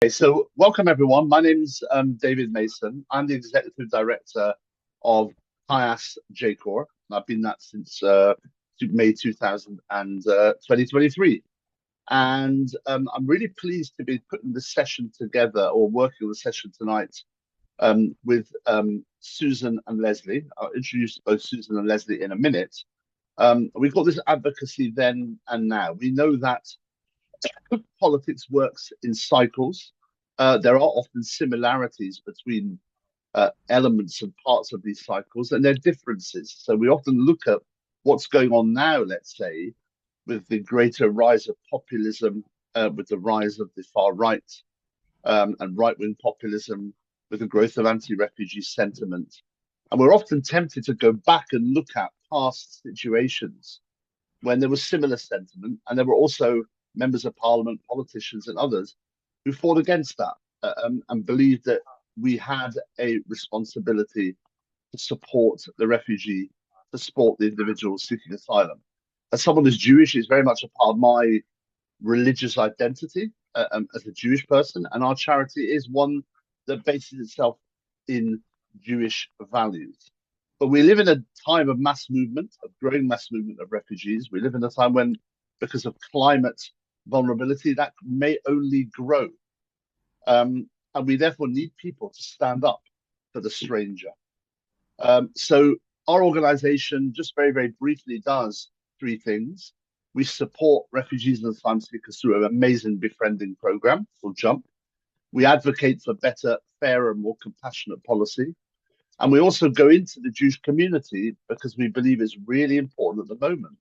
Okay, so welcome everyone. My name's David Mason. I'm the Executive Director of HIAS+JCORE, and I've been that since May 2023. And I'm really pleased to be putting this session together or working on the session tonight with Susan and Lesley. I'll introduce both Susan and Lesley in a minute. We've got this advocacy then and now. We know that politics works in cycles. There are often similarities between elements and parts of these cycles, and there are differences. So we often look at what's going on now, let's say, with the greater rise of populism, with the rise of the far right and right-wing populism, with the growth of anti-refugee sentiment. And we're often tempted to go back and look at past situations when there was similar sentiment, and there were also members of parliament, politicians, and others who fought against that and believed that we had a responsibility to support the refugee, to support the individual seeking asylum. As someone who's Jewish, it's very much a part of my religious identity as a Jewish person, and our charity is one that bases itself in Jewish values. But we live in a time of mass movement, of growing mass movement of refugees. We live in a time when, because of climate vulnerability, that may only grow. And we therefore need people to stand up for the stranger. So our organization, just very, very briefly, does three things. We support refugees and asylum seekers through an amazing befriending program called JUMP. We advocate for better, fairer, more compassionate policy. And we also go into the Jewish community because we believe it's really important at the moment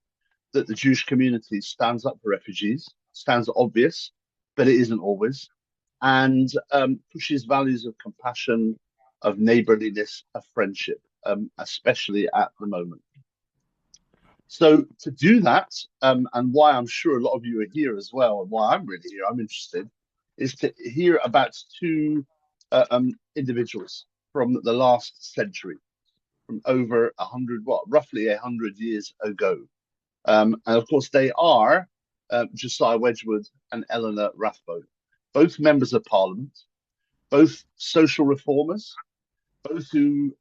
that the Jewish community stands up for refugees. Sounds obvious, but it isn't always, and pushes values of compassion, of neighborliness, of friendship, especially at the moment. So to do that, and why I'm sure a lot of you are here as well, and why I'm really here, I'm interested, is to hear about two individuals from the last century, from over 100, roughly 100 years ago. And of course, they are Josiah Wedgwood and Eleanor Rathbone, both members of parliament, both social reformers, both who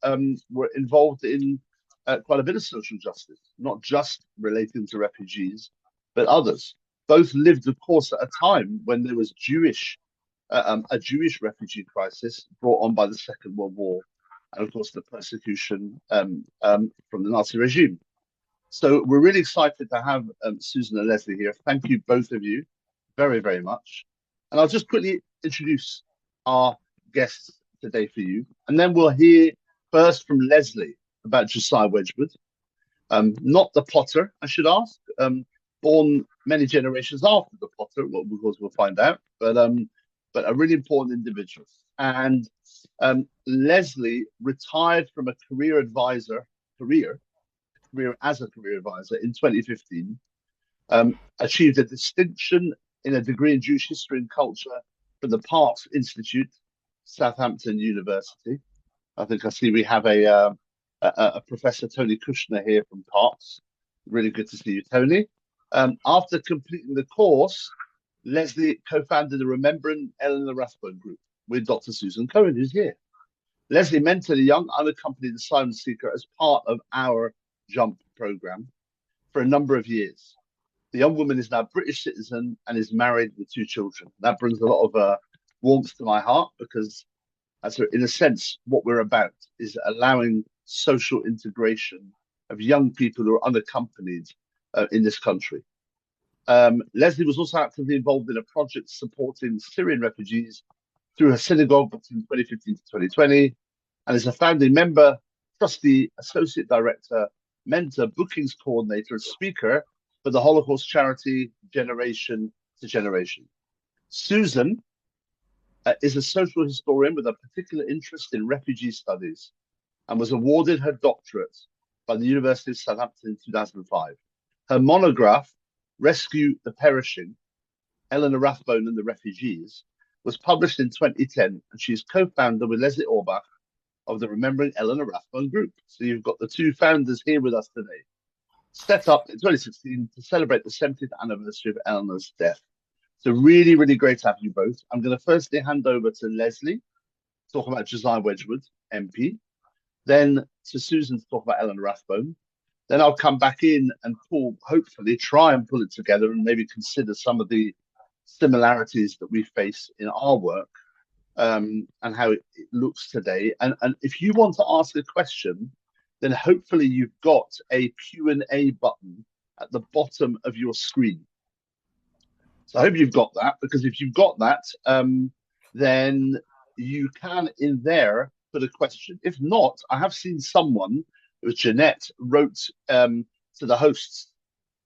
were involved in quite a bit of social justice, not just relating to refugees, but others. Both lived, of course, at a time when there was a Jewish refugee crisis brought on by the Second World War, and of course the persecution from the Nazi regime. So we're really excited to have Susan and Lesley here. Thank you, both of you, very, very much. And I'll just quickly introduce our guests today for you. And then we'll hear first from Lesley about Josiah Wedgwood, not the potter, I should ask, born many generations after the potter, because we'll find out, but a really important individual. And Lesley retired from a career as a career advisor in 2015, achieved a distinction in a degree in Jewish history and culture from the Parks Institute, Southampton University. I think I see we have a Professor Tony Kushner here from Parks. Really good to see you, Tony. After completing the course, Lesley co-founded the Remembering Eleanor Rathbone group with Dr. Susan Cohen, who's here. Lesley mentored a young unaccompanied asylum seeker as part of our JUMP program for a number of years. The young woman is now a British citizen and is married with 2 children. That brings a lot of warmth to my heart because, in a sense, what we're about is allowing social integration of young people who are unaccompanied in this country. Lesley was also actively involved in a project supporting Syrian refugees through her synagogue between 2015 to 2020, and is a founding member, trustee, associate director, mentor, bookings coordinator, and speaker for the Holocaust charity Generation to Generation. Susan is a social historian with a particular interest in refugee studies and was awarded her doctorate by the University of Southampton in 2005. Her monograph, Rescue the Perishing, Eleanor Rathbone and the Refugees, was published in 2010, and she is co-founder with Lesley Urbach of the Remembering Eleanor Rathbone group. So you've got the 2 founders here with us today, set up in 2016 to celebrate the 70th anniversary of Eleanor's death. So really, really great to have you both. I'm going to firstly hand over to Lesley, talk about Josiah Wedgwood, MP, then to Susan to talk about Eleanor Rathbone. Then I'll come back in and hopefully try and pull it together and maybe consider some of the similarities that we face in our work, and how it looks today. And if you want to ask a question, then hopefully you've got a Q&A button at the bottom of your screen. So I hope you've got that, because if you've got that, then you can in there put a question. If not, I have seen someone, it was Jeanette, wrote to the hosts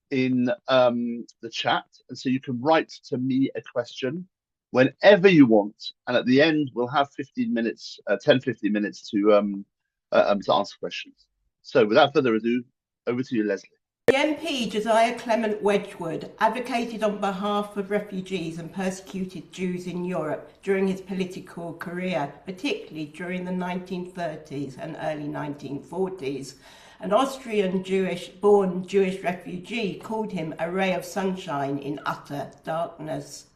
in the chat, and so you can write to me a question whenever you want, and at the end we'll have 15 minutes, 10-15 minutes to answer questions. So without further ado, over to you, Lesley. The MP, Josiah Clement Wedgwood, advocated on behalf of refugees and persecuted Jews in Europe during his political career, particularly during the 1930s and early 1940s. An Austrian born Jewish refugee called him a ray of sunshine in utter darkness.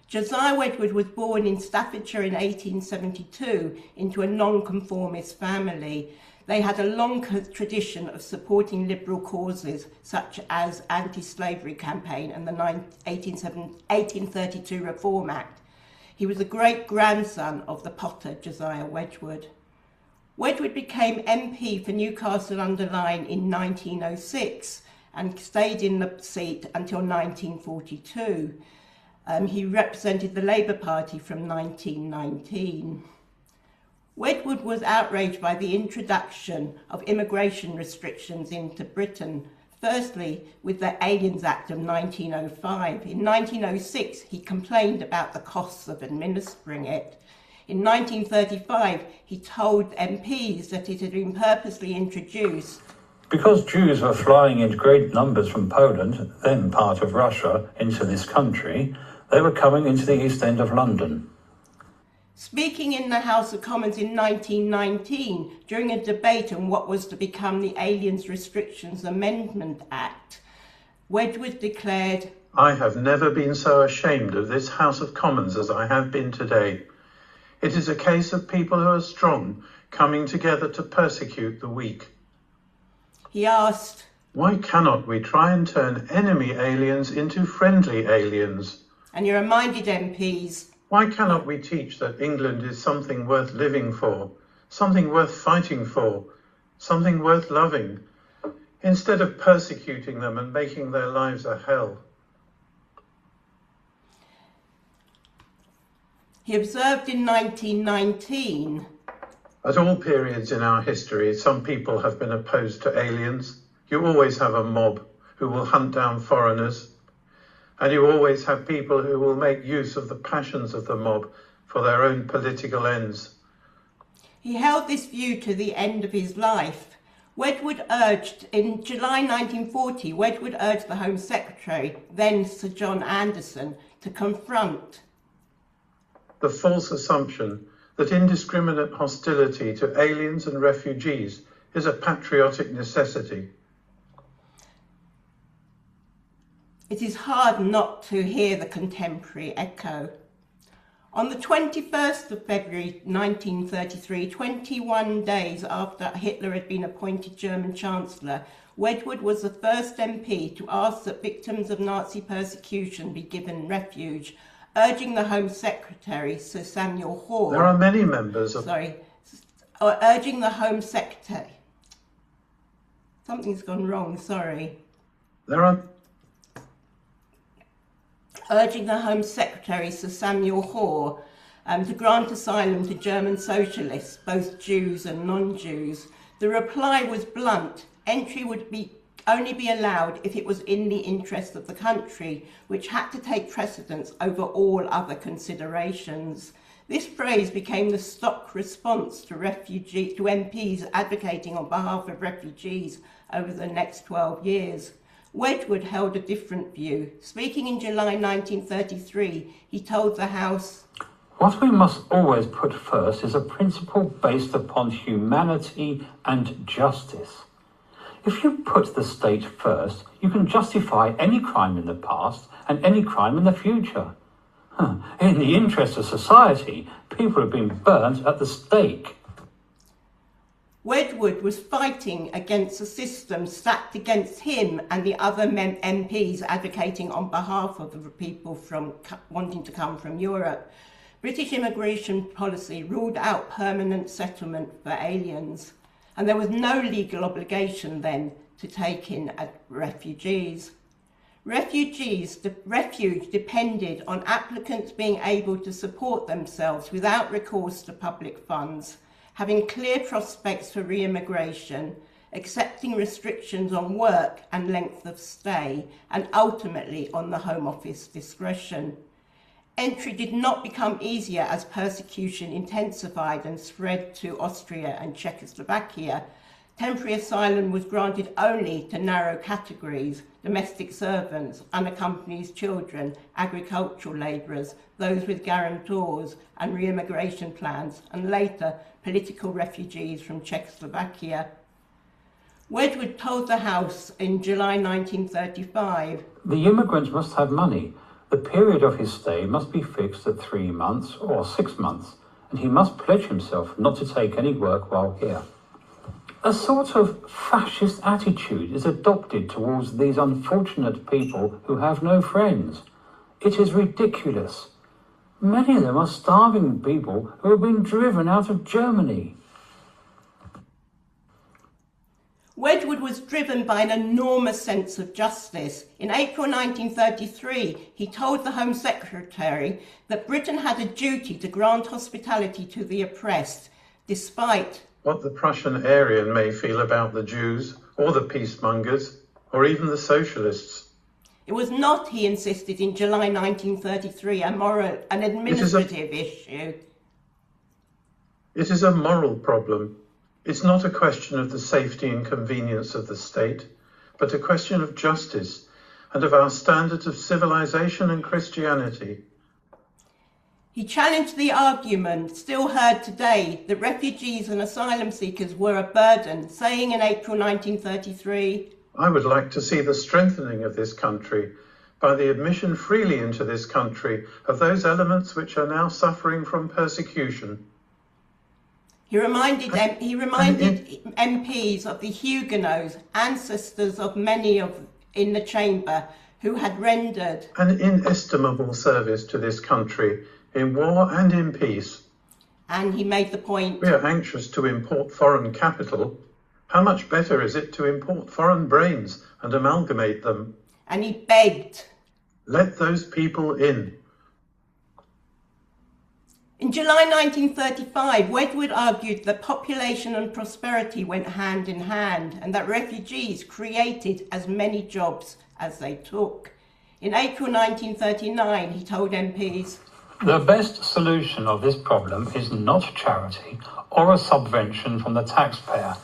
Josiah Wedgwood was born in Staffordshire in 1872 into a nonconformist family. They had a long tradition of supporting liberal causes such as anti-slavery campaign and the 1832 Reform Act. He was a great-grandson of the potter Josiah Wedgwood. Wedgwood became MP for Newcastle-under-Lyme in 1906 and stayed in the seat until 1942. He represented the Labour Party from 1919. Wedgwood was outraged by the introduction of immigration restrictions into Britain, firstly with the Aliens Act of 1905. In 1906, he complained about the costs of administering it. In 1935, he told MPs that it had been purposely introduced because Jews were flying in great numbers from Poland, then part of Russia, into this country. They were coming into the East End of London. Speaking in the House of Commons in 1919, during a debate on what was to become the Aliens Restrictions Amendment Act, Wedgwood declared, "I have never been so ashamed of this House of Commons as I have been today. It is a case of people who are strong coming together to persecute the weak." He asked, "Why cannot we try and turn enemy aliens into friendly aliens?" And he reminded MPs, "Why cannot we teach that England is something worth living for, something worth fighting for, something worth loving, instead of persecuting them and making their lives a hell?" He observed in 1919, "At all periods in our history, some people have been opposed to aliens. You always have a mob who will hunt down foreigners. And you always have people who will make use of the passions of the mob for their own political ends." He held this view to the end of his life. In July 1940, Wedgwood urged the Home Secretary, then Sir John Anderson, to confront the false assumption that indiscriminate hostility to aliens and refugees is a patriotic necessity. It is hard not to hear the contemporary echo. On the 21st of February 1933, 21 days after Hitler had been appointed German Chancellor, Wedgwood was the first MP to ask that victims of Nazi persecution be given refuge, urging the Home Secretary, Sir Samuel Hoare... There are many members of... urging the Home Secretary... Something's gone wrong, sorry. Urging the Home Secretary, Sir Samuel Hoare, to grant asylum to German socialists, both Jews and non-Jews. The reply was blunt. Entry would only be allowed if it was in the interest of the country, which had to take precedence over all other considerations. This phrase became the stock response to MPs advocating on behalf of refugees over the next 12 years. Wedgwood held a different view. Speaking in July 1933, he told the House, "What we must always put first is a principle based upon humanity and justice. If you put the state first, you can justify any crime in the past and any crime in the future. In the interest of society, people have been burnt at the stake. Wedgwood was fighting against a system stacked against him and the other MPs advocating on behalf of the people wanting to come from Europe. British immigration policy ruled out permanent settlement for aliens, and there was no legal obligation then to take in refugees. Refuge depended on applicants being able to support themselves without recourse to public funds, having clear prospects for re-immigration, accepting restrictions on work and length of stay, and ultimately on the Home Office discretion. Entry did not become easier as persecution intensified and spread to Austria and Czechoslovakia. Temporary asylum was granted only to narrow categories: domestic servants, unaccompanied children, agricultural labourers, those with guarantors and re-immigration plans, and later political refugees from Czechoslovakia. Wedgwood told the House in July 1935, "The immigrant must have money. The period of his stay must be fixed at 3 months or 6 months, and he must pledge himself not to take any work while here." A sort of fascist attitude is adopted towards these unfortunate people who have no friends. It is ridiculous. Many of them are starving people who have been driven out of Germany. Wedgwood was driven by an enormous sense of justice. In April 1933, he told the Home Secretary that Britain had a duty to grant hospitality to the oppressed, despite what the Prussian Aryan may feel about the Jews, or the peacemongers, or even the socialists. It was not, he insisted in July 1933, an administrative issue. It is a moral problem. It's not a question of the safety and convenience of the state, but a question of justice and of our standards of civilization and Christianity. He challenged the argument, still heard today, that refugees and asylum seekers were a burden, saying in April 1933, "I would like to see the strengthening of this country by the admission freely into this country of those elements which are now suffering from persecution." He reminded MPs of the Huguenots, ancestors of many in the chamber, who had rendered an inestimable service to this country in war and in peace. And he made the point, "We are anxious to import foreign capital. How much better is it to import foreign brains and amalgamate them?" And he begged, "Let those people in." In July 1935, Wedgwood argued that population and prosperity went hand in hand and that refugees created as many jobs as they took. In April 1939, he told MPs, "The best solution of this problem is not charity or a subvention from the taxpayer,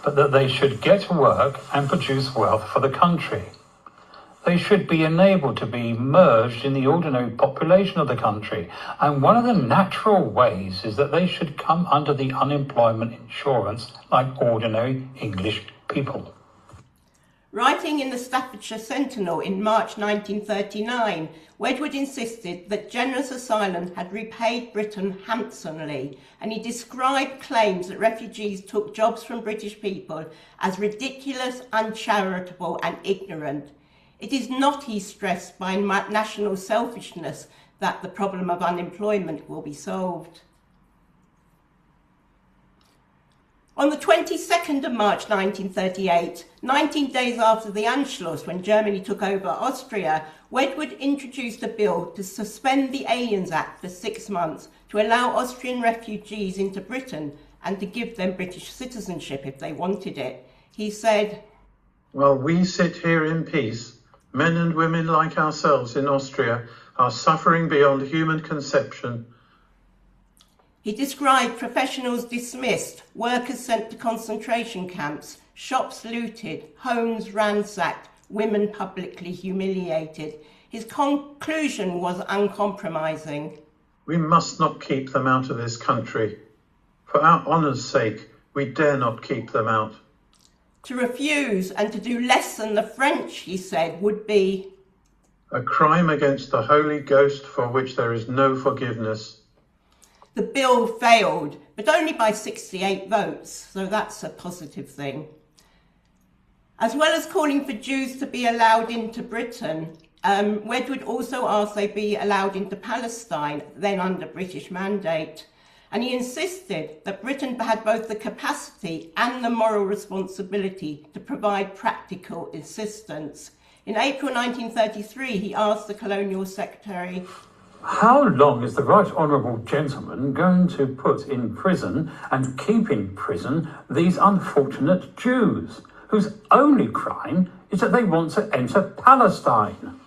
but that they should get work and produce wealth for the country. They should be enabled to be merged in the ordinary population of the country, and one of the natural ways is that they should come under the unemployment insurance like ordinary English people." Writing in the Staffordshire Sentinel in March 1939, Wedgwood insisted that generous asylum had repaid Britain handsomely, and he described claims that refugees took jobs from British people as ridiculous, uncharitable and ignorant. It is not, he stressed, by national selfishness that the problem of unemployment will be solved. On the 22nd of March 1938, 19 days after the Anschluss, when Germany took over Austria, Wedgwood introduced a bill to suspend the Aliens Act for 6 months to allow Austrian refugees into Britain and to give them British citizenship if they wanted it. He said, "While we sit here in peace, men and women like ourselves in Austria are suffering beyond human conception." He described professionals dismissed, workers sent to concentration camps, shops looted, homes ransacked, women publicly humiliated. His conclusion was uncompromising. "We must not keep them out of this country. For our honour's sake, we dare not keep them out." To refuse and to do less than the French, he said, would be a crime against the Holy Ghost for which there is no forgiveness. The bill failed, but only by 68 votes, so that's a positive thing. As well as calling for Jews to be allowed into Britain, Wedgwood also asked they be allowed into Palestine, then under British mandate. And he insisted that Britain had both the capacity and the moral responsibility to provide practical assistance. In April 1933, he asked the Colonial Secretary, "How long is the right honourable gentleman going to put in prison and keep in prison these unfortunate Jews, whose only crime is that they want to enter Palestine?"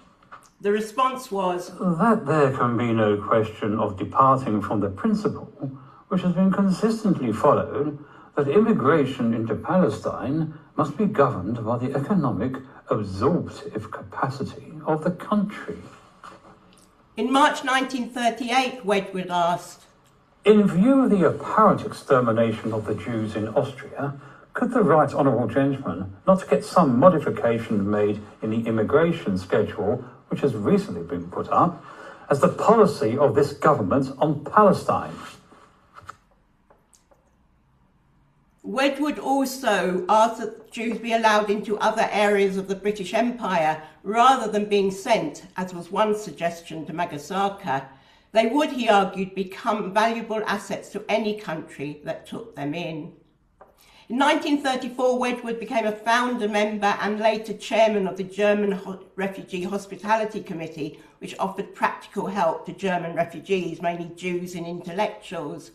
The response was that there can be no question of departing from the principle, which has been consistently followed, that immigration into Palestine must be governed by the economic absorptive capacity of the country. In March 1938, Wedgwood asked, "In view of the apparent extermination of the Jews in Austria, could the right honourable gentleman not get some modification made in the immigration schedule which has recently been put up as the policy of this government on Palestine?" Wedgwood also asked that Jews be allowed into other areas of the British Empire rather than being sent, as was one suggestion, to Nagasaki. They would, he argued, become valuable assets to any country that took them in. In 1934, Wedgwood became a founder member and later chairman of the German Refugee Hospitality Committee, which offered practical help to German refugees, mainly Jews and intellectuals.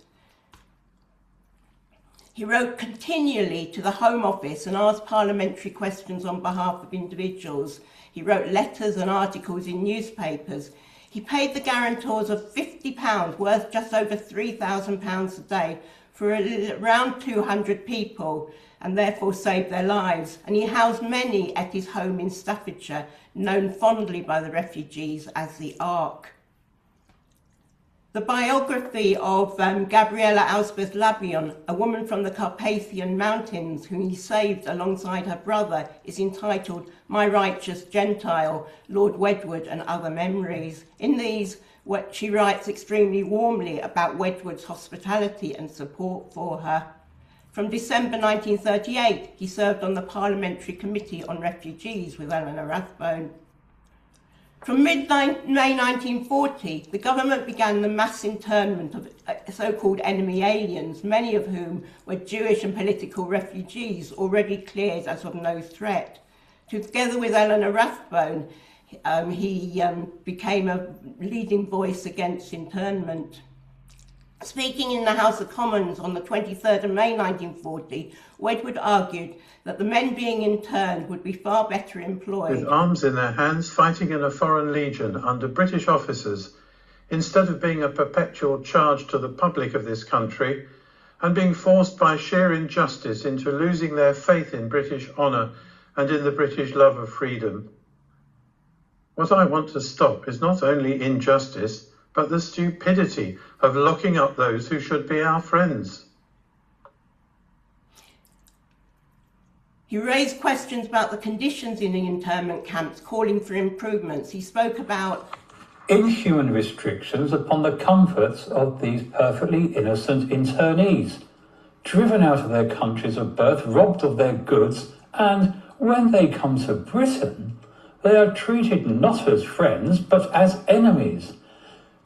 He wrote continually to the Home Office and asked parliamentary questions on behalf of individuals. He wrote letters and articles in newspapers. He paid the guarantors of £50, worth just over £3,000 a day, for around 200 people, and therefore saved their lives. And he housed many at his home in Staffordshire, known fondly by the refugees as the Ark. The biography of Gabriela Ausbeth-Labion, a woman from the Carpathian Mountains whom he saved alongside her brother, is entitled My Righteous Gentile, Lord Wedgwood and Other Memories. In these, she writes extremely warmly about Wedgwood's hospitality and support for her. From December 1938, he served on the Parliamentary Committee on Refugees with Eleanor Rathbone. From mid-May 1940, the government began the mass internment of so-called enemy aliens, many of whom were Jewish and political refugees already cleared as of no threat. Together with Eleanor Rathbone, he became a leading voice against internment. Speaking in the House of Commons on the 23rd of May 1940, Wedgwood argued that the men being interned would be far better employed with arms in their hands, fighting in a foreign legion under British officers, instead of being a perpetual charge to the public of this country and being forced by sheer injustice into losing their faith in British honour and in the British love of freedom. What I want to stop is not only injustice, but the stupidity of locking up those who should be our friends. He raised questions about the conditions in the internment camps, calling for improvements. He spoke about inhuman restrictions upon the comforts of these perfectly innocent internees, driven out of their countries of birth, robbed of their goods, and when they come to Britain, they are treated not as friends, but as enemies,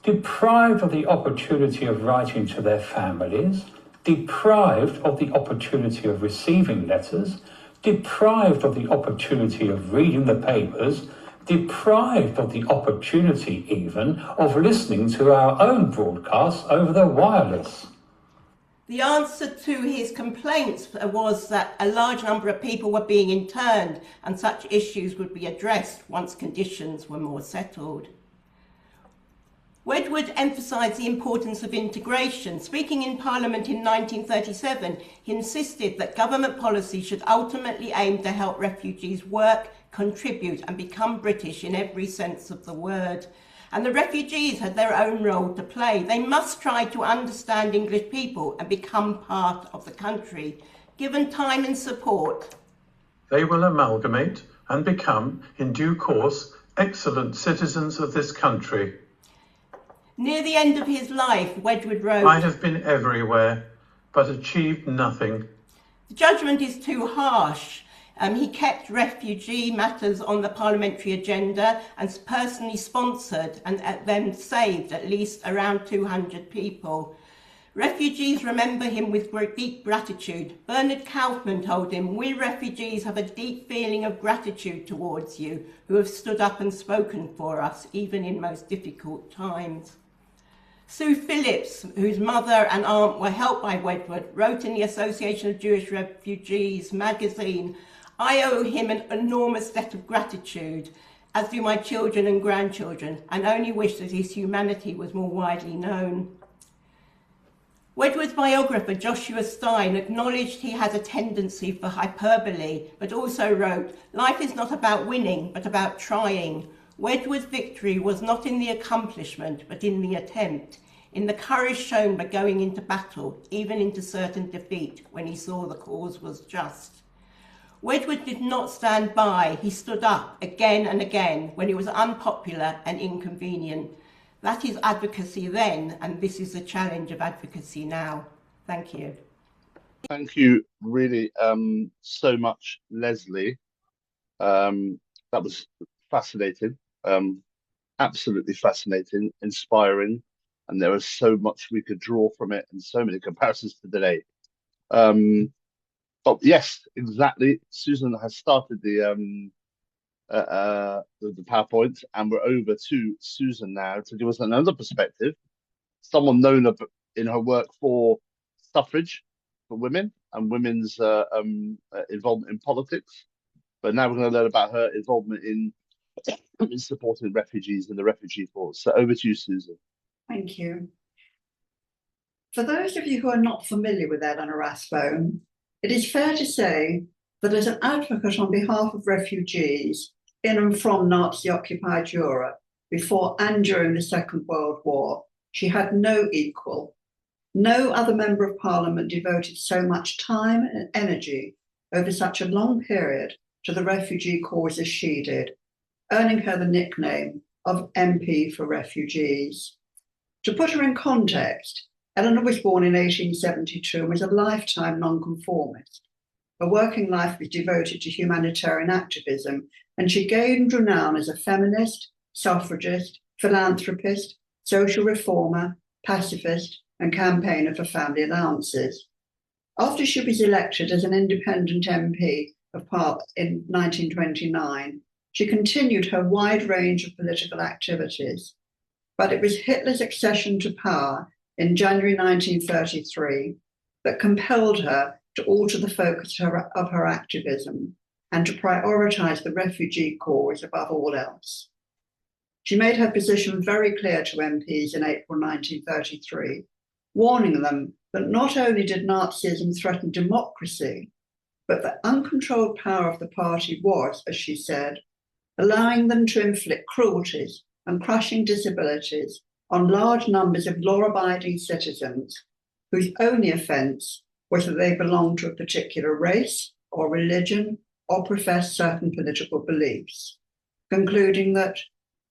deprived of the opportunity of writing to their families, deprived of the opportunity of receiving letters, deprived of the opportunity of reading the papers, deprived of the opportunity even of listening to our own broadcasts over the wireless. The answer to his complaints was that a large number of people were being interned and such issues would be addressed once conditions were more settled. Wedgwood emphasised the importance of integration. Speaking in Parliament in 1937, he insisted that government policy should ultimately aim to help refugees work, contribute and become British in every sense of the word. And the refugees had their own role to play. They must try to understand English people and become part of the country. Given time and support, They will amalgamate and become, in due course, excellent citizens of this country. Near the end of his life, Wedgwood wrote, I have been everywhere, but achieved nothing. The judgment is too harsh. He kept refugee matters on the parliamentary agenda and personally sponsored and then saved at least around 200 people. Refugees remember him with deep gratitude. Bernard Kaufman told him, "We refugees have a deep feeling of gratitude towards you, who have stood up and spoken for us, even in most difficult times." Sue Phillips, whose mother and aunt were helped by Wedgwood, wrote in the Association of Jewish Refugees magazine, "I owe him an enormous debt of gratitude, as do my children and grandchildren, and only wish that his humanity was more widely known." Wedgwood's biographer, Joshua Stein, acknowledged he had a tendency for hyperbole, but also wrote, "Life is not about winning, but about trying. Wedgwood's victory was not in the accomplishment, but in the attempt, in the courage shown by going into battle, even into certain defeat, when he saw the cause was just." Wedgwood did not stand by. He stood up again and again when it was unpopular and inconvenient. That is advocacy then, and this is the challenge of advocacy now. Thank you. Thank you really so much, Lesley. That was fascinating, absolutely fascinating, inspiring, and there was so much we could draw from it and so many comparisons to today. But yes, exactly. Susan has started the PowerPoint, and we're over to Susan now to give us another perspective. Someone known in her work for suffrage for women and women's involvement in politics, but now we're going to learn about her involvement in supporting refugees and the refugee cause. So over to you, Susan. Thank you. For those of you who are not familiar with Eleanor Rathbone, it is fair to say that as an advocate on behalf of refugees in and from Nazi-occupied Europe before and during the Second World War, she had no equal. No other member of Parliament devoted so much time and energy over such a long period to the refugee cause as she did, earning her the nickname of MP for Refugees. To put her in context, Eleanor was born in 1872 and was a lifetime nonconformist. Her working life was devoted to humanitarian activism, and she gained renown as a feminist, suffragist, philanthropist, social reformer, pacifist, and campaigner for family allowances. After she was elected as an independent MP in 1929, she continued her wide range of political activities. But it was Hitler's accession to power in January 1933 that compelled her to alter the focus of her activism and to prioritise the refugee cause above all else. She made her position very clear to MPs in April 1933, warning them that not only did Nazism threaten democracy, but the uncontrolled power of the party was, as she said, allowing them to inflict cruelties and crushing disabilities on large numbers of law-abiding citizens whose only offence was that they belonged to a particular race or religion or professed certain political beliefs, concluding that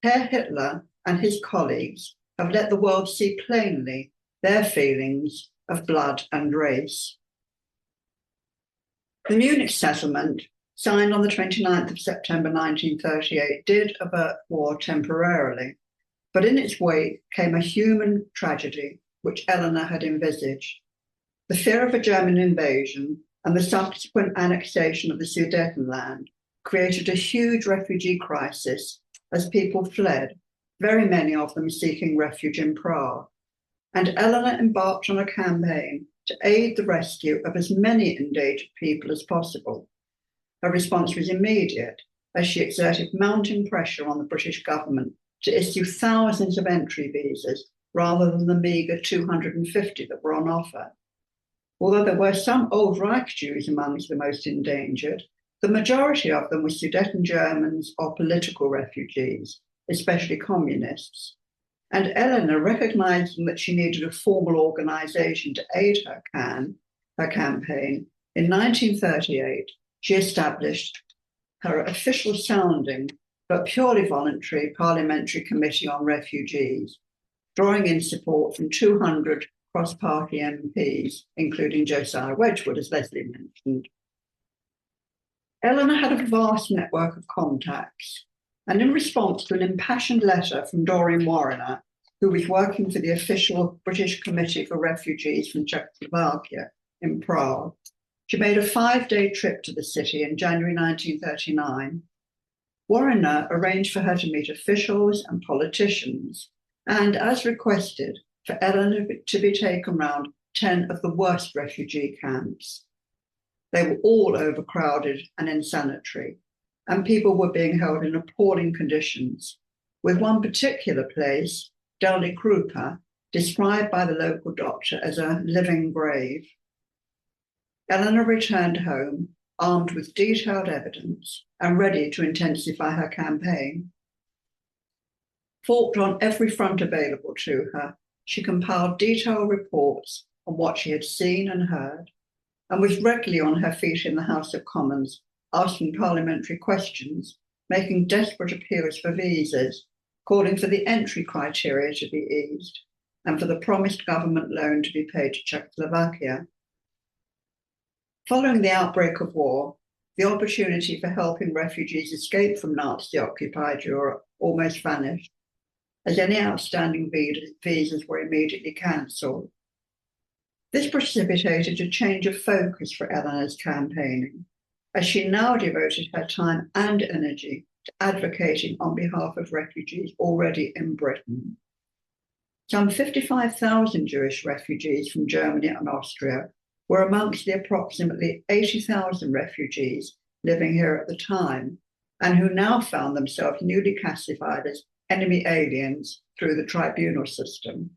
Herr Hitler and his colleagues have let the world see plainly their feelings of blood and race. The Munich settlement, signed on the 29th of September 1938, did avert war temporarily, but in its wake came a human tragedy which Eleanor had envisaged. The fear of a German invasion and the subsequent annexation of the Sudetenland created a huge refugee crisis as people fled, very many of them seeking refuge in Prague. And Eleanor embarked on a campaign to aid the rescue of as many endangered people as possible. Her response was immediate, as she exerted mounting pressure on the British government to issue thousands of entry visas rather than the meagre 250 that were on offer. Although there were some old Reich Jews amongst the most endangered, the majority of them were Sudeten Germans or political refugees, especially communists. And Eleanor, recognizing that she needed a formal organisation to aid her campaign, in 1938 she established her official sounding but purely voluntary Parliamentary Committee on Refugees, drawing in support from 200 cross-party MPs, including Josiah Wedgwood, as Lesley mentioned. Eleanor had a vast network of contacts, and in response to an impassioned letter from Doreen Warriner, who was working for the official British Committee for Refugees from Czechoslovakia in Prague, she made a 5-day trip to the city in January 1939. Warriner arranged for her to meet officials and politicians, and, as requested, for Eleanor to be taken round 10 of the worst refugee camps. They were all overcrowded and insanitary, and people were being held in appalling conditions, with one particular place, Delny Krupa, described by the local doctor as a living grave. Eleanor returned home, armed with detailed evidence and ready to intensify her campaign. Fought on every front available to her, she compiled detailed reports on what she had seen and heard, and was regularly on her feet in the House of Commons, asking parliamentary questions, making desperate appeals for visas, calling for the entry criteria to be eased, and for the promised government loan to be paid to Czechoslovakia. Following the outbreak of war, the opportunity for helping refugees escape from Nazi-occupied Europe almost vanished, as any outstanding visas were immediately cancelled. This precipitated a change of focus for Eleanor's campaigning, as she now devoted her time and energy to advocating on behalf of refugees already in Britain. Some 55,000 Jewish refugees from Germany and Austria were amongst the approximately 80,000 refugees living here at the time, and who now found themselves newly classified as enemy aliens through the tribunal system.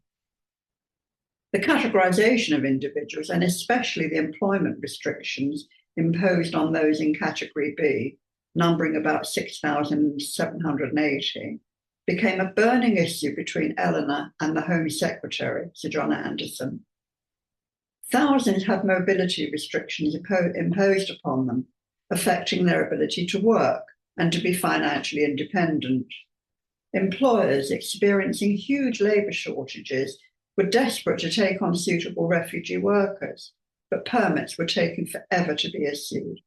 The categorization of individuals, and especially the employment restrictions imposed on those in Category B, numbering about 6,780, became a burning issue between Eleanor and the Home Secretary, Sir John Anderson. Thousands had mobility restrictions imposed upon them, affecting their ability to work and to be financially independent. Employers experiencing huge labour shortages were desperate to take on suitable refugee workers, but permits were taking forever to be issued.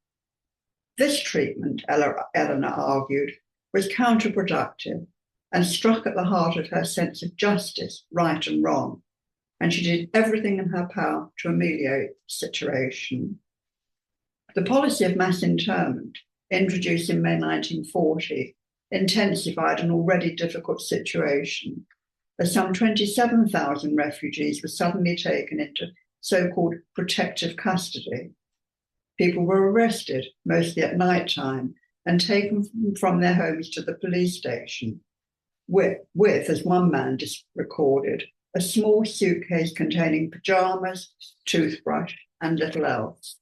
This treatment, Eleanor argued, was counterproductive and struck at the heart of her sense of justice, right and wrong, and she did everything in her power to ameliorate the situation. The policy of mass internment, introduced in May 1940, intensified an already difficult situation, as some 27,000 refugees were suddenly taken into so-called protective custody. People were arrested, mostly at night time, and taken from their homes to the police station, with, as one man recorded, a small suitcase containing pyjamas, toothbrush, and little else.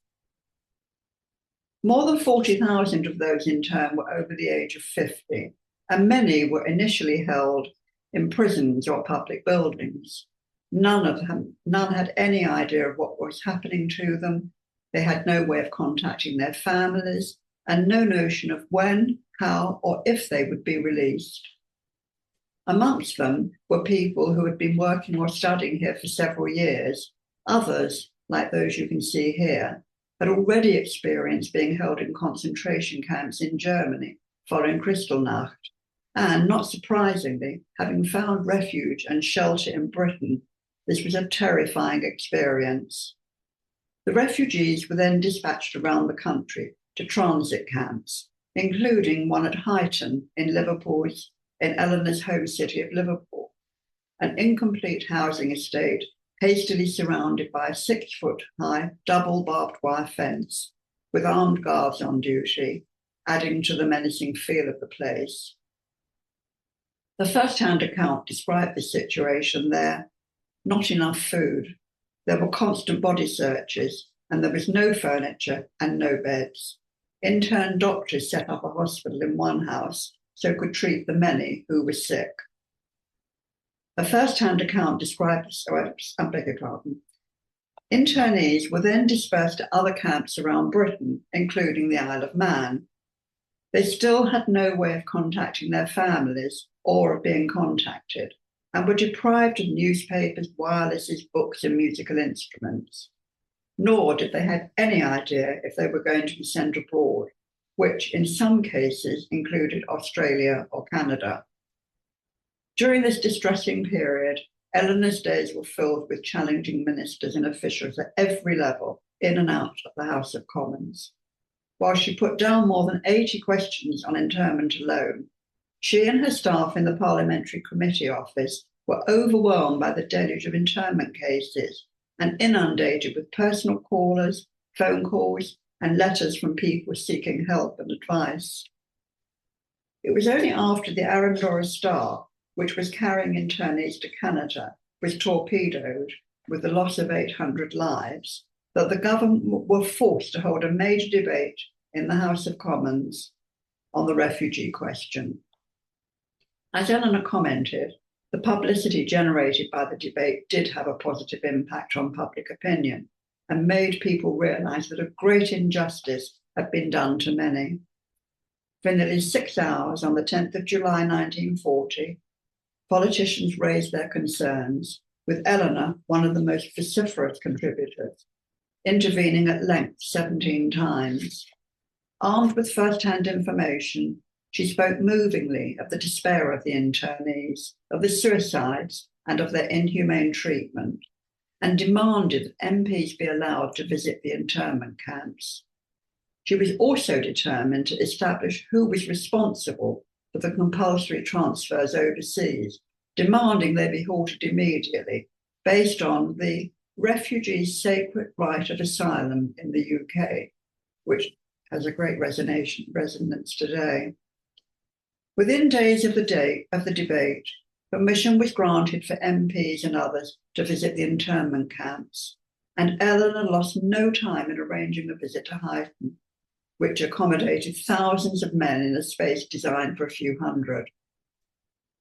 More than 40,000 of those interned were over the age of 50, and many were initially held in prisons or public buildings. None had any idea of what was happening to them. They had no way of contacting their families and no notion of when, how, or if they would be released. Amongst them were people who had been working or studying here for several years. Others, like those you can see here, had already experienced being held in concentration camps in Germany following Kristallnacht, and, not surprisingly, having found refuge and shelter in Britain, this was a terrifying experience. The refugees were then dispatched around the country to transit camps, including one at Huyton in Eleanor's home city of Liverpool, an incomplete housing estate hastily surrounded by a 6-foot-high double barbed wire fence with armed guards on duty, adding to the menacing feel of the place. The first-hand account described the situation there. Not enough food. There were constant body searches, and there was no furniture and no beds. Interned doctors set up a hospital in one house so could treat the many who were sick. A first-hand account described, Internees were then dispersed to other camps around Britain, including the Isle of Man. They still had no way of contacting their families or of being contacted, and were deprived of newspapers, wirelesses, books, and musical instruments. Nor did they have any idea if they were going to be sent abroad, which in some cases included Australia or Canada. During this distressing period, Eleanor's days were filled with challenging ministers and officials at every level, in and out of the House of Commons. While she put down more than 80 questions on interment alone, she and her staff in the Parliamentary Committee Office were overwhelmed by the deluge of internment cases and inundated with personal callers, phone calls, and letters from people seeking help and advice. It was only after the Arundora Star, which was carrying internees to Canada, was torpedoed with the loss of 800 lives, that the government were forced to hold a major debate in the House of Commons on the refugee question. As Eleanor commented, the publicity generated by the debate did have a positive impact on public opinion and made people realise that a great injustice had been done to many. For nearly 6 hours on the 10th of July 1940, politicians raised their concerns, with Eleanor one of the most vociferous contributors, intervening at length 17 times. Armed with first-hand information, she spoke movingly of the despair of the internees, of the suicides, and of their inhumane treatment, and demanded that MPs be allowed to visit the internment camps. She was also determined to establish who was responsible for the compulsory transfers overseas, demanding they be halted immediately, based on the refugee's sacred right of asylum in the UK, which has a great resonance today. Within days of the debate, permission was granted for MPs and others to visit the internment camps, and Eleanor lost no time in arranging a visit to Hythe, which accommodated thousands of men in a space designed for a few hundred.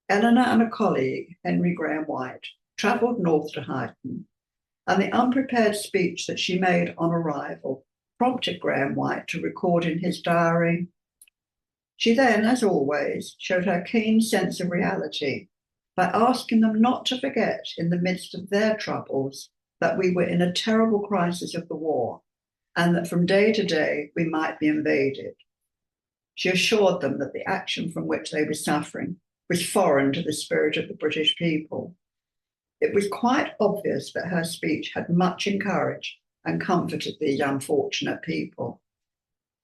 Eleanor and a colleague, Henry Graham White, travelled north to Hythe, and the unprepared speech that she made on arrival prompted Graham White to record in his diary. She then, as always, showed her keen sense of reality by asking them not to forget, in the midst of their troubles, that we were in a terrible crisis of the war, and that from day to day we might be invaded. She assured them that the action from which they were suffering was foreign to the spirit of the British people. It was quite obvious that her speech had much encouraged and comforted these unfortunate people.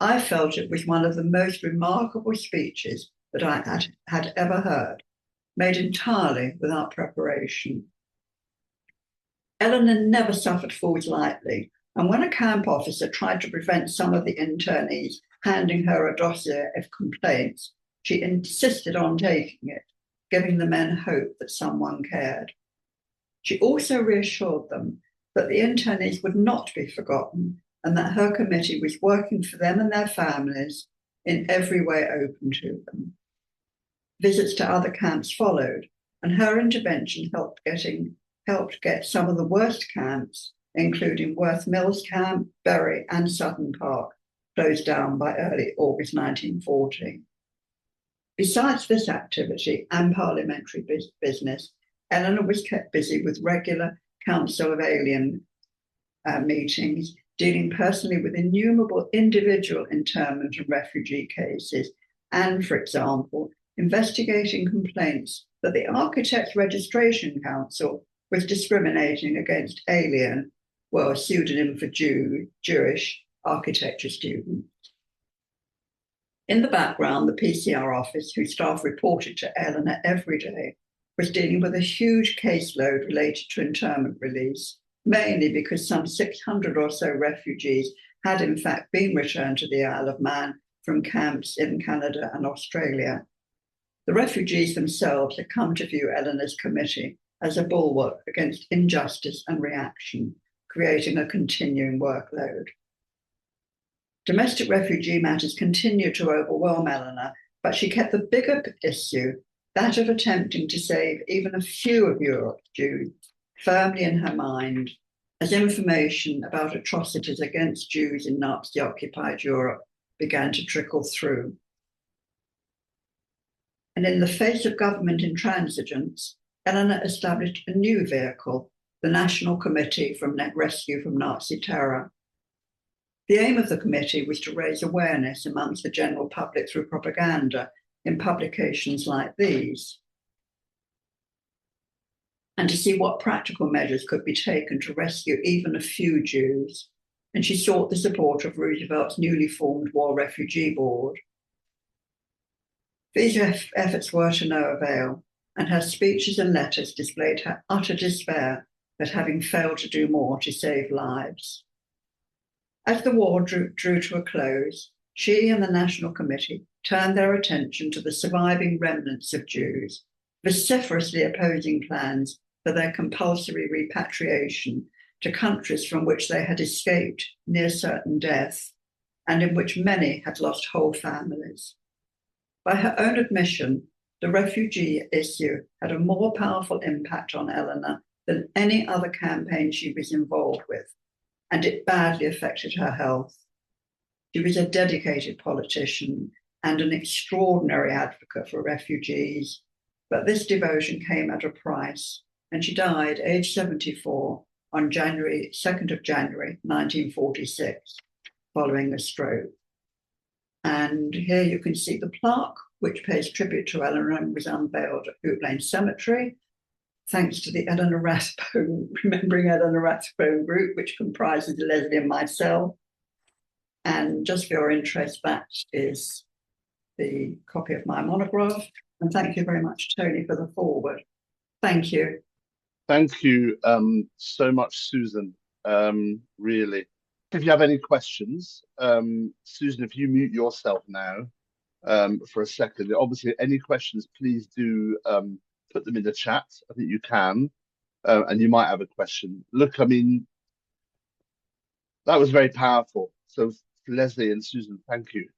I felt it was one of the most remarkable speeches that I had ever heard, made entirely without preparation. Eleanor never suffered fools lightly, and when a camp officer tried to prevent some of the internees handing her a dossier of complaints, she insisted on taking it, giving the men hope that someone cared. She also reassured them that the internees would not be forgotten and that her committee was working for them and their families in every way open to them. Visits to other camps followed, and her intervention helped get some of the worst camps, including Worth Mills Camp, Bury, and Sutton Park, closed down by early August 1940. Besides this activity and parliamentary business, Eleanor was kept busy with regular Council of Alien meetings, dealing personally with innumerable individual internment and refugee cases, and, for example, investigating complaints that the Architects Registration Council was discriminating against alien, well, a pseudonym for Jewish architecture students. In the background, the PCR office, whose staff reported to Eleanor every day, was dealing with a huge caseload related to internment release, mainly because some 600 or so refugees had in fact been returned to the Isle of Man from camps in Canada and Australia. The refugees themselves had come to view Eleanor's committee as a bulwark against injustice and reaction, creating a continuing workload. Domestic refugee matters continued to overwhelm Eleanor, but she kept the bigger issue, that of attempting to save even a few of Europe's Jews, firmly in her mind. as information about atrocities against Jews in Nazi-occupied Europe began to trickle through. And in the face of government intransigence, Eleanor established a new vehicle, the National Committee for Rescue from Nazi Terror. The aim of the committee was to raise awareness amongst the general public through propaganda in publications like these, and to see what practical measures could be taken to rescue even a few Jews. And she sought the support of Roosevelt's newly formed War Refugee Board. These efforts were to no avail, and her speeches and letters displayed her utter despair at having failed to do more to save lives. As the war drew to a close, she and the National Committee turned their attention to the surviving remnants of Jews, vociferously opposing plans for their compulsory repatriation to countries from which they had escaped near certain death, and in which many had lost whole families. By her own admission, the refugee issue had a more powerful impact on Eleanor than any other campaign she was involved with, and it badly affected her health. She was a dedicated politician and an extraordinary advocate for refugees, but this devotion came at a price, and she died aged 74 on 2nd of January 1946, following a stroke. And here you can see the plaque, which pays tribute to Eleanor and was unveiled at Boot Lane Cemetery, thanks to the Eleanor Rathbone, Remembering Eleanor Rathbone group, which comprises Lesley and myself. And just for your interest, that is the copy of my monograph. And thank you very much, Tony, for the foreword. Thank you. Thank you so much, Susan, really. If you have any questions, Susan, if you mute yourself now for a second. Obviously, any questions, please do put them in the chat. I think you can, and you might have a question. Look, I mean, that was very powerful. So Lesley and Susan, thank you.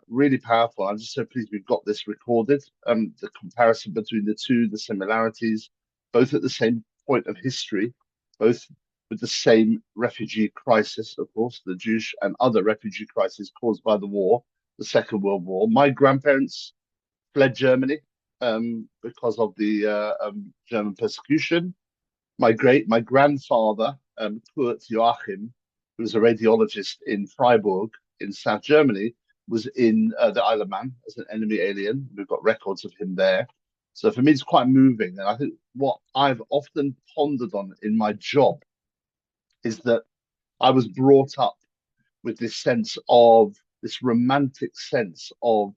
Really powerful. I'm just so pleased we've got this recorded. The comparison between the two, the similarities, both at the same point of history, both with the same refugee crisis, of course, the Jewish and other refugee crises caused by the war, the Second World War. My grandparents fled Germany because of the German persecution. My grandfather, Kurt Joachim, who was a radiologist in Freiburg in South Germany, was in the Isle of Man as an enemy alien. We've got records of him there. So for me, it's quite moving. And I think what I've often pondered on in my job is that I was brought up with this sense of, this romantic sense of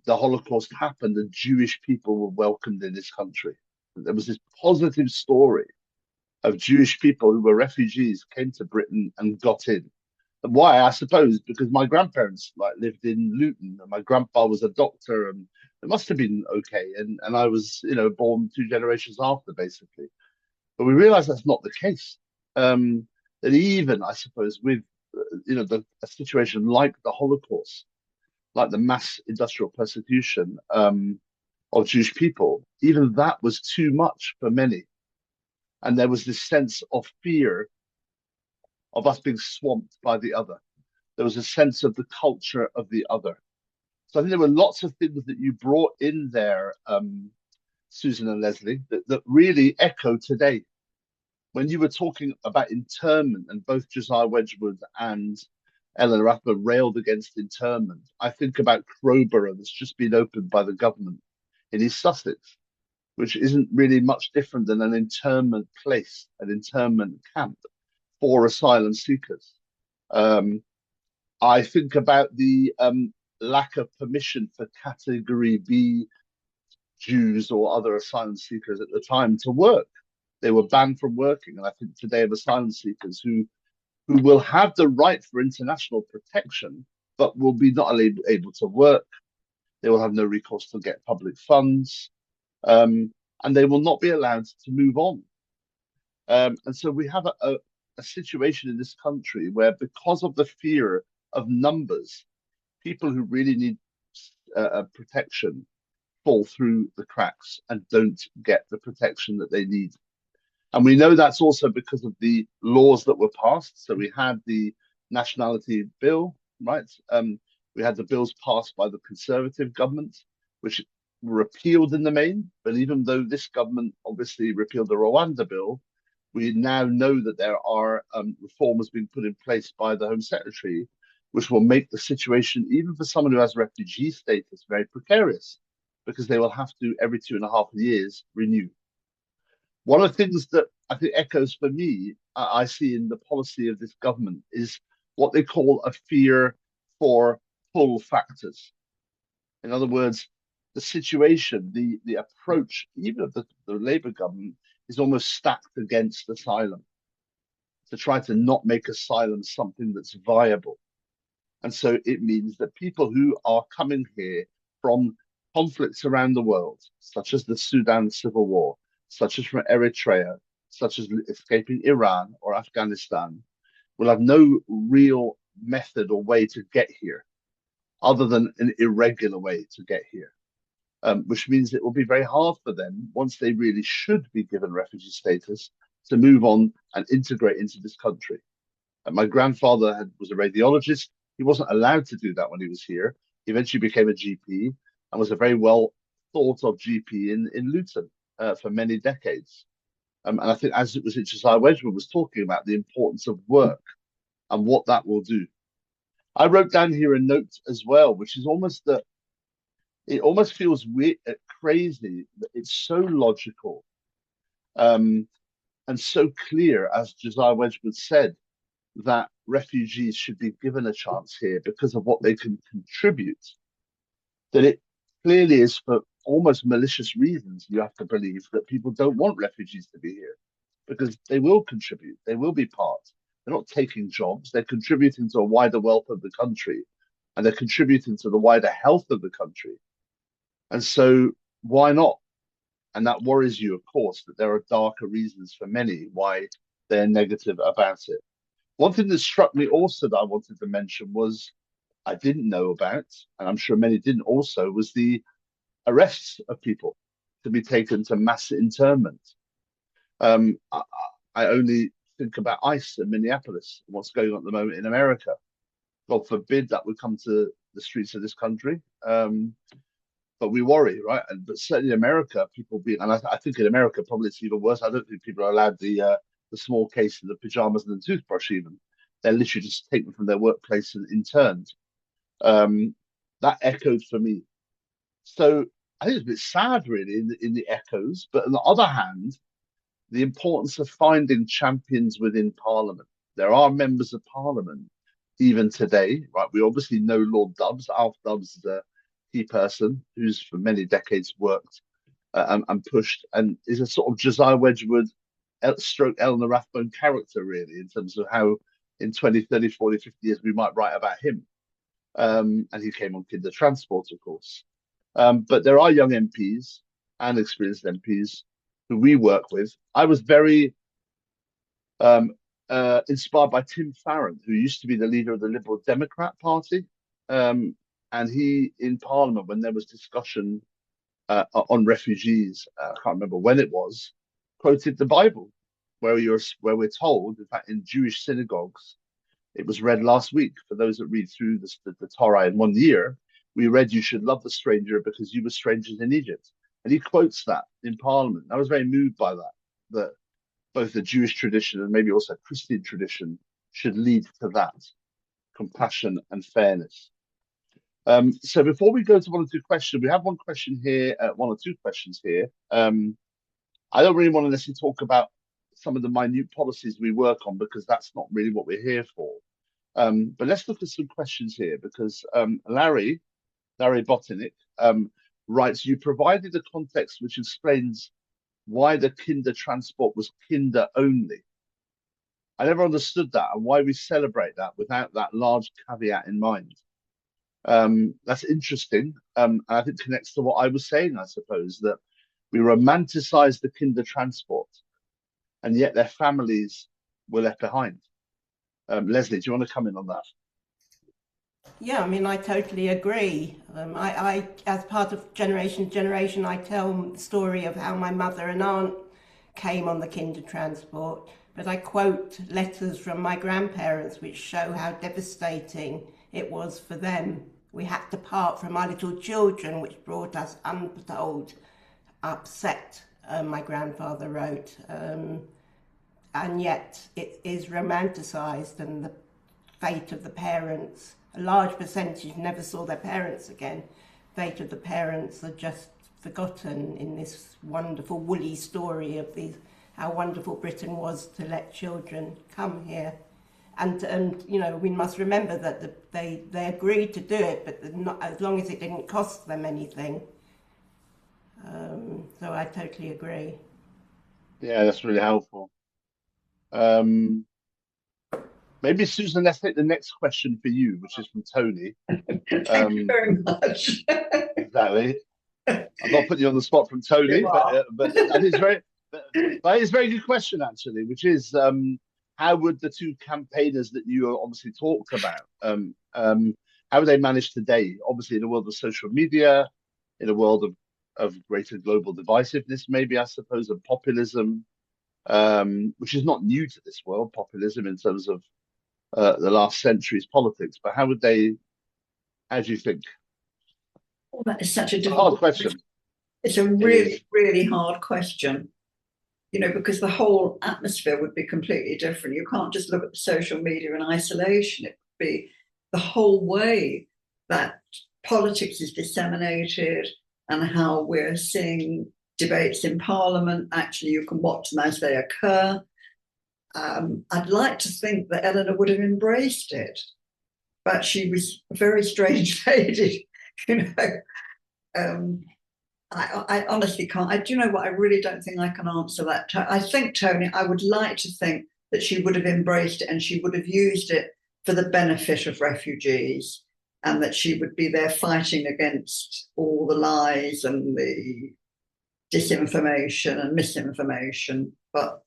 the Holocaust happened and Jewish people were welcomed in this country. There was this positive story of Jewish people who were refugees, came to Britain and got in. And why? I suppose because my grandparents lived in Luton, and my grandpa was a doctor, and it must have been okay. And I was, born 2 generations after, basically. But we realized that's not the case. That even, I suppose, with a situation like the Holocaust, like the mass industrial persecution of Jewish people, even that was too much for many. And there was this sense of fear of us being swamped by the other. There was a sense of the culture of the other. So I think there were lots of things that you brought in there, Susan and Lesley, that really echo today. When you were talking about internment, and both Josiah Wedgwood and Eleanor Rathbone railed against internment, I think about Crowborough that's just been opened by the government in East Sussex, which isn't really much different than an internment place, an internment camp for asylum seekers. I think about the lack of permission for Category B Jews or other asylum seekers at the time to work. They were banned from working. And I think today of asylum seekers who will have the right for international protection, but will be not able to work. They will have no recourse to get public funds, and they will not be allowed to move on. And so we have a situation in this country where, because of the fear of numbers, people who really need protection fall through the cracks and don't get the protection that they need. And we know that's also because of the laws that were passed. So we had the nationality bill, right? We had the bills passed by the Conservative government, which were repealed in the main. But even though this government obviously repealed the Rwanda bill, we now know that there are reforms being put in place by the Home Secretary, which will make the situation, even for someone who has refugee status, very precarious, because they will have to, every 2.5 years, renew. One of the things that I think echoes for me, I see in the policy of this government is what they call a fear for pull factors. In other words, the situation, the approach, even of the Labour government, is almost stacked against asylum to try to not make asylum something that's viable. And so it means that people who are coming here from conflicts around the world, such as the Sudan civil war, such as from Eritrea, such as escaping Iran or Afghanistan, will have no real method or way to get here other than an irregular way to get here. Which means it will be very hard for them, once they really should be given refugee status, to move on and integrate into this country. My grandfather was a radiologist. He wasn't allowed to do that when he was here. He eventually became a GP and was a very well thought of GP in Luton for many decades. And I think, as it was Josiah Wedgwood was talking about, the importance of work and what that will do. I wrote down here a note as well, which is almost that it almost feels weird, crazy, that it's so logical and so clear, as Josiah Wedgwood said, that refugees should be given a chance here because of what they can contribute, that it clearly is for almost malicious reasons. You have to believe that people don't want refugees to be here because they will contribute, they will be part. They're not taking jobs, they're contributing to a wider wealth of the country, and they're contributing to the wider health of the country. And so why not? And that worries you, of course, that there are darker reasons for many why they're negative about it. One thing that struck me also that I wanted to mention was, I didn't know about, and I'm sure many didn't also, was the arrests of people to be taken to mass internment. I only think about ICE in Minneapolis, what's going on at the moment in America. God forbid that would come to the streets of this country. But we worry, right? But certainly in America, people being, and I think in America probably it's even worse. I don't think people are allowed the small case of the pajamas and the toothbrush even. They're literally just taken from their workplace and interned. That echoed for me. So I think it's a bit sad, really, in the echoes. But on the other hand, the importance of finding champions within Parliament. There are members of Parliament even today, right? We obviously know Lord Dubs. Alf Dubs is a key person who's for many decades worked and pushed, and is a sort of Josiah Wedgwood stroke Eleanor Rathbone character, really, in terms of how in 20, 30, 40, 50 years we might write about him. And he came on Kinder Transport, of course. But there are young MPs and experienced MPs who we work with. I was very inspired by Tim Farron, who used to be the leader of the Liberal Democrat Party. And he, in Parliament, when there was discussion on refugees, I can't remember when it was, quoted the Bible, where we're told, in fact, in Jewish synagogues, it was read last week. For those that read through the Torah in 1 year, we read, "You should love the stranger because you were strangers in Egypt." And he quotes that in Parliament. I was very moved by that both the Jewish tradition and maybe also Christian tradition should lead to that compassion and fairness. So before we go to one or two questions, we have one question here, one or two questions here. I don't really want to necessarily talk about some of the minute policies we work on because that's not really what we're here for. But let's look at some questions here because Larry Botinick writes, "You provided a context which explains why the Kinder Transport was Kinder only. I never understood that and why we celebrate that without that large caveat in mind." That's interesting. And I think connects to what I was saying, I suppose, that we romanticize the Kinder Transport and yet their families were left behind. Lesley, do you want to come in on that? Yeah, I mean, I totally agree. I, as part of Generation, I tell the story of how my mother and aunt came on the kinder transport, but I quote letters from my grandparents which show how devastating it was for them. We had to part from our little children, which brought us untold upset, my grandfather wrote. And yet it is romanticised, and the fate of the parents, a large percentage never saw their parents again. Fate of the parents are just forgotten in this wonderful woolly story of how wonderful Britain was to let children come here. And you know, we must remember that they agreed to do it, but not as long as it didn't cost them anything. So I totally agree. Yeah, that's really helpful. Maybe Susan, let's take the next question for you, which is from Tony. Thank you very much. Exactly. I'm not putting you on the spot from Tony, but that is a very good question actually, which is how would the two campaigners that you obviously talked about, how would they manage today? Obviously, in a world of social media, in a world of greater global divisiveness, maybe I suppose, of populism, which is not new to this world, populism in terms of the last century's politics. But how do you think? Well, that is such a hard question. It's a really, really hard question, you know, because the whole atmosphere would be completely different. You can't just look at the social media in isolation. It would be the whole way that politics is disseminated and how we're seeing debates in Parliament. Actually, you can watch them as they occur. I'd like to think that Eleanor would have embraced it, but she was a very strange lady, you know. I honestly can't. Do you know what? I really don't think I can answer that. I think, Tony, I would like to think that she would have embraced it and she would have used it for the benefit of refugees, and that she would be there fighting against all the lies and the disinformation and misinformation. But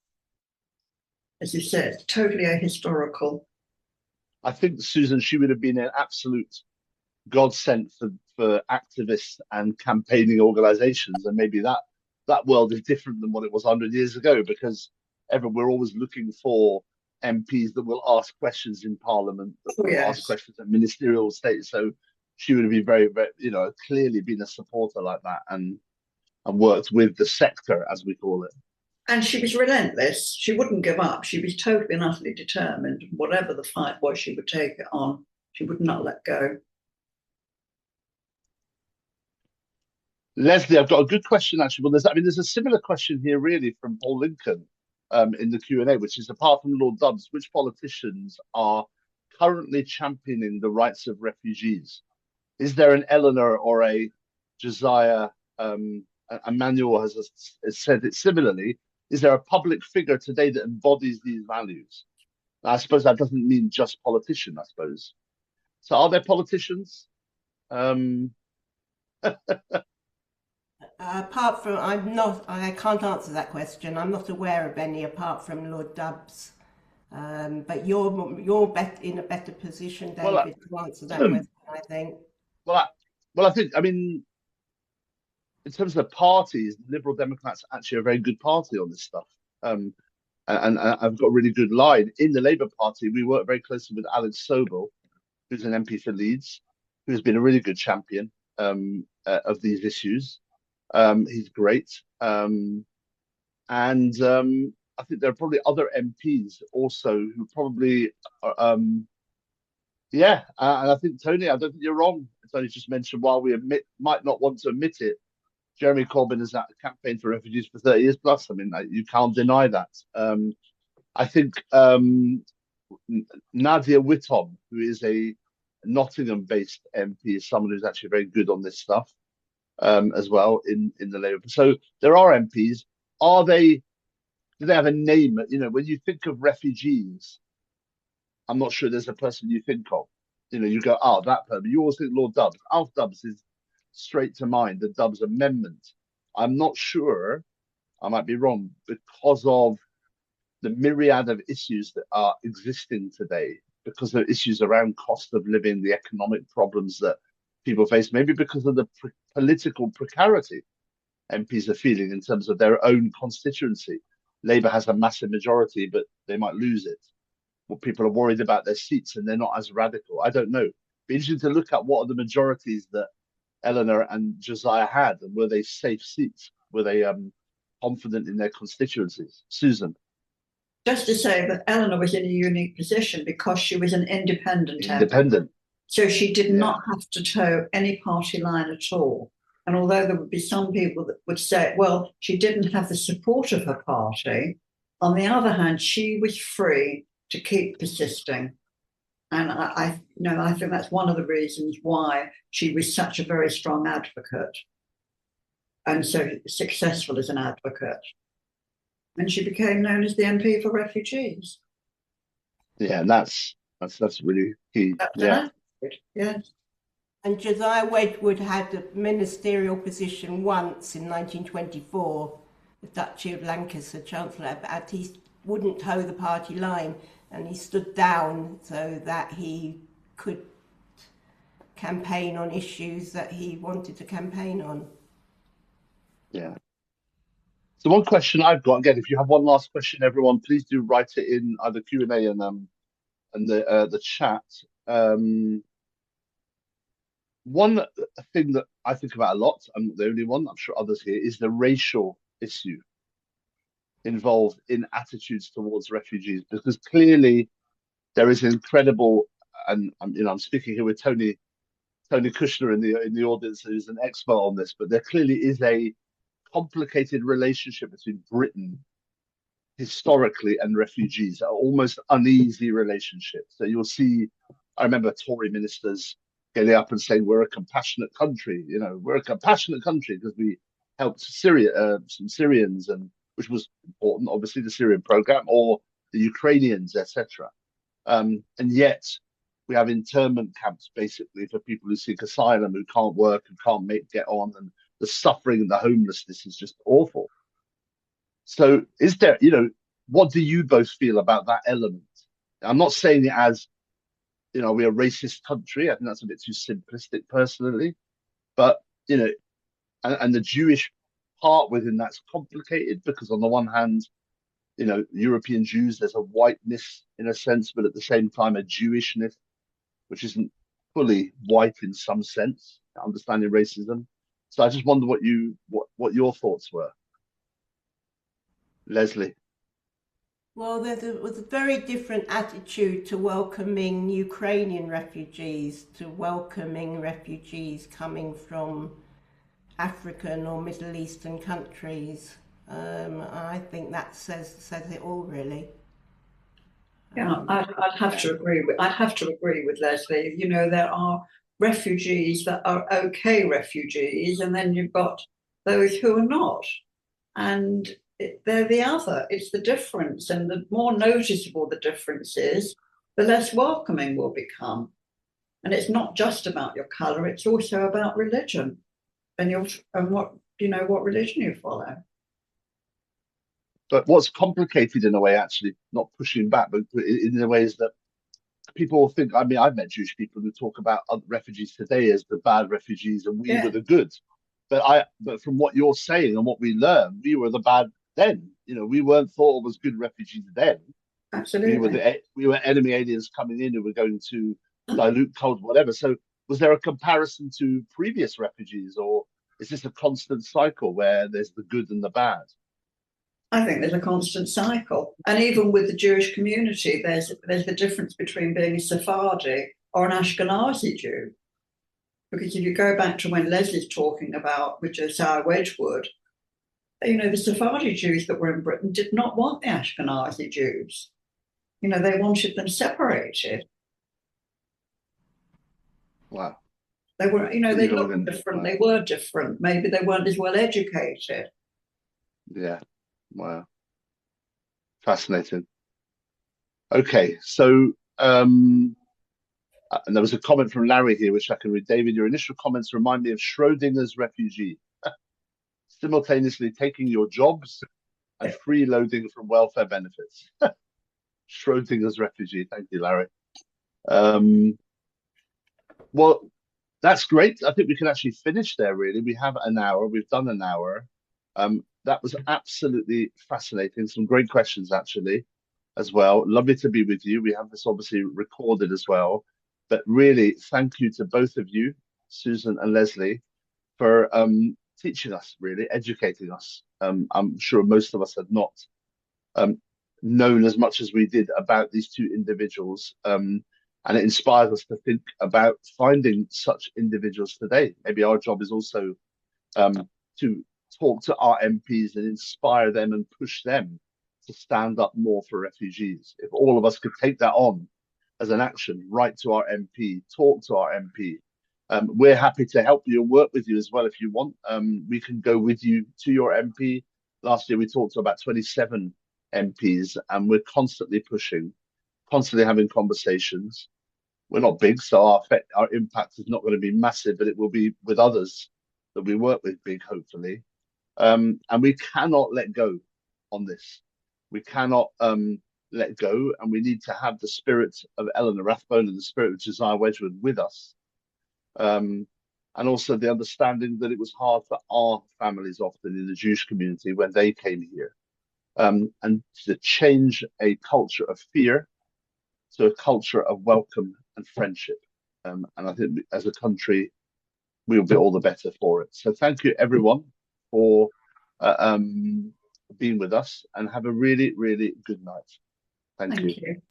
as you said, totally ahistorical. I think, Susan, she would have been an absolute godsend for activists and campaigning organizations. And maybe that world is different than what it was 100 years ago, because we're always looking for MPs that will ask questions in Parliament, that will ask questions at ministerial state. So she would have been very, very, you know, clearly been a supporter like that and worked with the sector, as we call it. And she was relentless. She wouldn't give up. She was totally and utterly determined. Whatever the fight was, she would take it on. She would not let go. Lesley, I've got a good question actually. Well, there's a similar question here really from Paul Lincoln in the Q&A, which is, apart from Lord Dubs, which politicians are currently championing the rights of refugees? Is there an Eleanor or a Josiah? Emmanuel has said it similarly. Is there a public figure today that embodies these values? I suppose that doesn't mean just politician, I suppose. So are there politicians? Apart from, I can't answer that question. I'm not aware of any apart from Lord Dubs. But you're in a better position, David, to answer that question, I think. Well, I think, I mean, in terms of parties, the Liberal Democrats are actually a very good party on this stuff. And I've got a really good line. In the Labour Party, we work very closely with Alex Sobel, who's an MP for Leeds, who has been a really good champion of these issues. He's great. And I think there are probably other MPs also who probably are, and I think, Tony, I don't think you're wrong. Tony just mentioned, while we might not want to admit it, Jeremy Corbyn has campaigned for refugees for 30 years plus. I mean, you can't deny that. I think Nadia Whittom, who is a Nottingham-based MP, is someone who's actually very good on this stuff as well in the Labour. So there are MPs. Do they have a name? You know, when you think of refugees, I'm not sure there's a person you think of. You know, you go, oh, that person. You always think Lord Dubs. Alf Dubs is straight to mind, the Dubs Amendment. I'm not sure, I might be wrong, because of the myriad of issues that are existing today, because of issues around cost of living, the economic problems that people face, maybe because of the political precarity MPs are feeling in terms of their own constituency. Labour has a massive majority, but they might lose it. Well, people are worried about their seats and they're not as radical. I don't know. Be interesting to look at what are the majorities that Eleanor and Josiah had, and were they safe seats? Were they confident in their constituencies? Susan. Just to say that Eleanor was in a unique position because she was an independent MP. Independent. So she did not have to toe any party line at all. And although there would be some people that would say, well, she didn't have the support of her party, on the other hand, she was free to keep persisting. And I think that's one of the reasons why she was such a very strong advocate and so successful as an advocate. And she became known as the MP for refugees. Yeah, and that's really key. Yeah. Yes. And Josiah Wedgwood had a ministerial position once in 1924, the Duchy of Lancaster Chancellor, but he wouldn't toe the party line, and he stood down so that he could campaign on issues that he wanted to campaign on. Yeah. So one question I've got, again, if you have one last question, everyone, please do write it in either Q&A and the chat. One thing that I think about a lot, I'm not the only one, I'm sure others here, is the racial issue involved in attitudes towards refugees, because clearly there is incredible, and I'm speaking here with Tony Kushner in the audience, who's an expert on this, but there clearly is a complicated relationship between Britain historically and refugees, an almost uneasy relationship. So you'll see, I remember Tory ministers getting up and saying, we're a compassionate country, we're a compassionate country because we helped some Syrians, and which was important, obviously, the Syrian program, or the Ukrainians, etc. And yet we have internment camps basically for people who seek asylum, who can't work and can't get on, and the suffering and the homelessness is just awful. So is there, what do you both feel about that element? I'm not saying it as, we're a racist country. I think that's a bit too simplistic personally, but, and the Jewish part within that's complicated because on the one hand, European Jews, there's a whiteness in a sense, but at the same time, a Jewishness, which isn't fully white in some sense, understanding racism. So I just wonder what your thoughts were. Lesley. Well, there was a very different attitude to welcoming Ukrainian refugees, to welcoming refugees coming from African or Middle Eastern countries. I think that says it all, really. Yeah, I'd have to agree with Lesley. There are refugees that are okay refugees, and then you've got those who are not, and they're the other. It's the difference, and the more noticeable the difference is, the less welcoming will become. And it's not just about your colour; it's also about religion, and what religion you follow. But what's complicated in a way, actually, not pushing back, but in a way, is that people think. I mean, I've met Jewish people who talk about other refugees today as the bad refugees, and we were the good. But from what you're saying and what we learned, we were the bad then. We weren't thought of as good refugees then. Absolutely. We were enemy aliens coming in who were going to dilute culture, whatever. So was there a comparison to previous refugees, or is this a constant cycle where there's the good and the bad? I think there's a constant cycle. And even with the Jewish community, there's the difference between being a Sephardi or an Ashkenazi Jew. Because if you go back to when Lesley's talking about with Josiah Wedgwood, the Sephardi Jews that were in Britain did not want the Ashkenazi Jews. They wanted them separated. Wow. They were, they looked different. Wow. They were different. Maybe they weren't as well educated. Yeah. Wow. Fascinating. Okay. So, and there was a comment from Larry here, which I can read. David, your initial comments remind me of Schrodinger's refugee, simultaneously taking your jobs and freeloading from welfare benefits. Schrodinger's refugee. Thank you, Larry. Well, that's great. I think we can actually finish there, really. We have an hour. We've done an hour. That was absolutely fascinating. Some great questions, actually, as well. Lovely to be with you. We have this obviously recorded as well. But really, thank you to both of you, Susan and Lesley, for teaching us, really, educating us. I'm sure most of us had not um, known as much as we did about these two individuals. And it inspires us to think about finding such individuals today. Maybe our job is also to talk to our MPs and inspire them and push them to stand up more for refugees. If all of us could take that on as an action, write to our MP, talk to our MP. We're happy to help you and work with you as well if you want. We can go with you to your MP. Last year we talked to about 27 MPs, and we're constantly pushing, constantly having conversations. We're not big, so our impact is not going to be massive, but it will be with others that we work with big, hopefully. And we cannot let go on this. We cannot let go, and we need to have the spirit of Eleanor Rathbone and the spirit of Josiah Wedgwood with us. And also the understanding that it was hard for our families often in the Jewish community when they came here. And to change a culture of fear to a culture of welcome and friendship. And I think as a country, we'll be all the better for it. So thank you, everyone, for being with us, and have a really, really good night. Thank you. You.